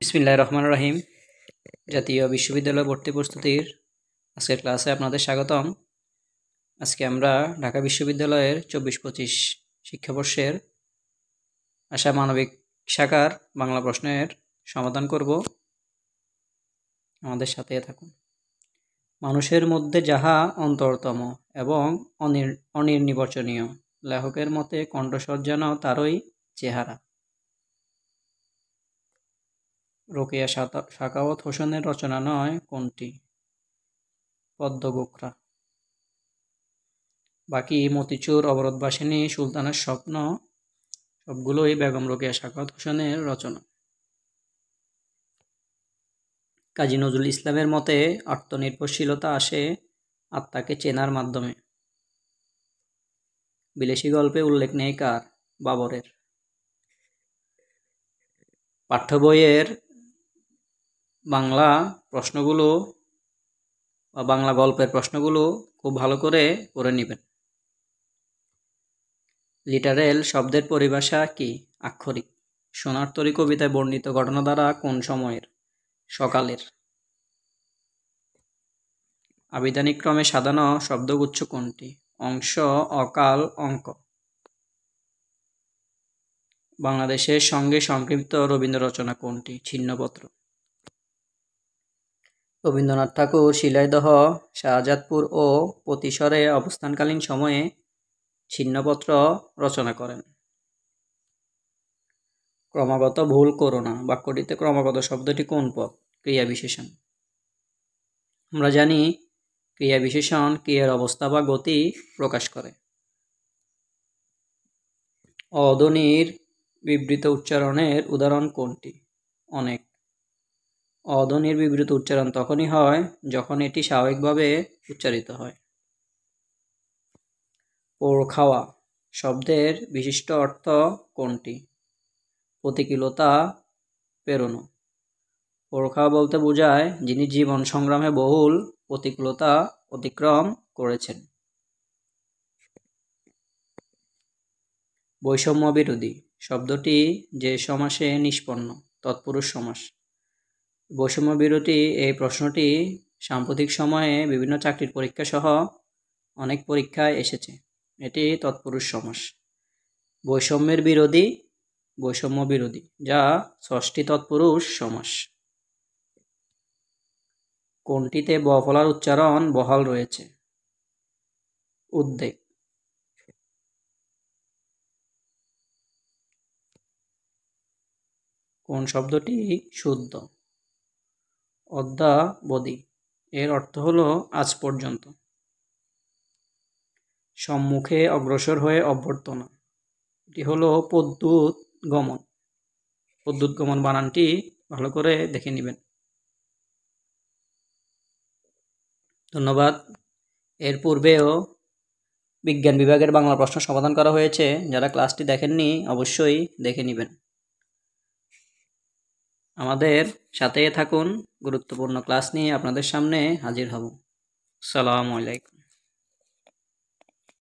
বিসমিল্লাহির রহমানির রহিম। জাতীয় বিশ্ববিদ্যালয় ভর্তি প্রস্তুতির আজকের ক্লাসে আপনাদের স্বাগতম। আজকে আমরা ঢাকা বিশ্ববিদ্যালয়ের 24-25 শিক্ষাবর্ষের আশা মানবিক শাখার বাংলা প্রশ্নের সমাধান করব। আমাদের সাথে থাকুন। মানুষের মধ্যে যাহা অন্তরতম এবং অনির্নিবচনীয়, লেখকের মতে কণ্ঠস্বর যেন তারই চেহারা। রোকেয়া সাখাওয়াত হোসেনের রচনা নয় কোনটি? পদ্মগোখরা। বাকি মতিচুর, অবরোধবাসিনী, সুলতানের স্বপ্ন সবগুলোই বেগম রোকেয়া সাখাওয়াত হোসেনের রচনা। কাজী নজরুল ইসলামের মতে আত্মনির্ভরশীলতা আসে আত্মাকে চেনার মাধ্যমে। বিলেসী গল্পে উল্লেখ নেই কার? বাবরের। পাঠ্য বইয়ের বাংলা প্রশ্নগুলো বা বাংলা গল্পের প্রশ্নগুলো খুব ভালো করে পড়ে নেবেন। লিটারেল শব্দের পরিভাষা কি? আক্ষরিক। সোনার তরী কবিতায় বর্ণিত ঘটনা দ্বারা কোন সময়ের? সকালের। আবিধানিক ক্রমে সাজানো শব্দগুচ্ছ কোনটি? অংশ, অকাল, অঙ্ক। বাংলাদেশের সঙ্গে সংক্ষিপ্ত রবীন্দ্র রচনা কোনটি? ছিন্নপত্র। রবীন্দ্রনাথ ঠাকুর শিলাইদহ, শাহজাদপুর ও পতিশরে অবস্থানকালীন সময়ে ছিন্নপত্র রচনা করেন। ক্রমাগত ভুল করো না বাক্যটিতে ক্রমাগত শব্দটি কোন পদ? ক্রিয়া বিশেষণ। আমরা জানি ক্রিয়া বিশেষণ ক্রিয়ার অবস্থা বা গতি প্রকাশ করে। অধ্বনির বিবৃত উচ্চারণের উদাহরণ কোনটি? অনেক। অধ্বনির বিবৃত উচ্চারণ তখনই হয় যখন এটি স্বাভাবিকভাবে উচ্চারিত হয়। পোড় খাওয়া শব্দের বিশিষ্ট অর্থ কোনটি? প্রতিকূলতা পেরোনো। পোড় খাওয়া বলতে বোঝায় যিনি জীবন সংগ্রামে বহুল প্রতিকূলতা অতিক্রম করেছেন। বৈষম্য বিরোধী শব্দটি যে সমাসে নিষ্পন্ন? তৎপুরুষ সমাস। বৈষম্য বিরোধী এই প্রশ্নটি সাম্প্রতিক সময়ে বিভিন্ন চাকরির পরীক্ষা সহ অনেক পরীক্ষায় এসেছে। এটি তৎপুরুষ সমাস। বৈষম্যের বিরোধী বৈষম্য বিরোধী, যা ষষ্ঠী তৎপুরুষ সমাস। কোনটিতে ব ফলার উচ্চারণ বহাল রয়েছে? উদ্বেগ। কোন শব্দটি শুদ্ধ? অদ্যাবধি। এর অর্থ হলো আজ পর্যন্ত। সম্মুখে অগ্রসর হয়ে অভ্যর্থনা, এটি হলো পদ্যুৎ গমন। পদ্যুৎ গমন বানানটি ভালো করে দেখে নেবেন। ধন্যবাদ। এর পূর্বেও বিজ্ঞান বিভাগের বাংলা প্রশ্ন সমাধান করা হয়েছে। যারা ক্লাসটি দেখেননি অবশ্যই দেখে নেবেন। আমাদের সাথে থাকুন, গুরুত্বপূর্ণ ক্লাস নিয়ে আপনাদের সামনে হাজির হব। আসসালামু আলাইকুম।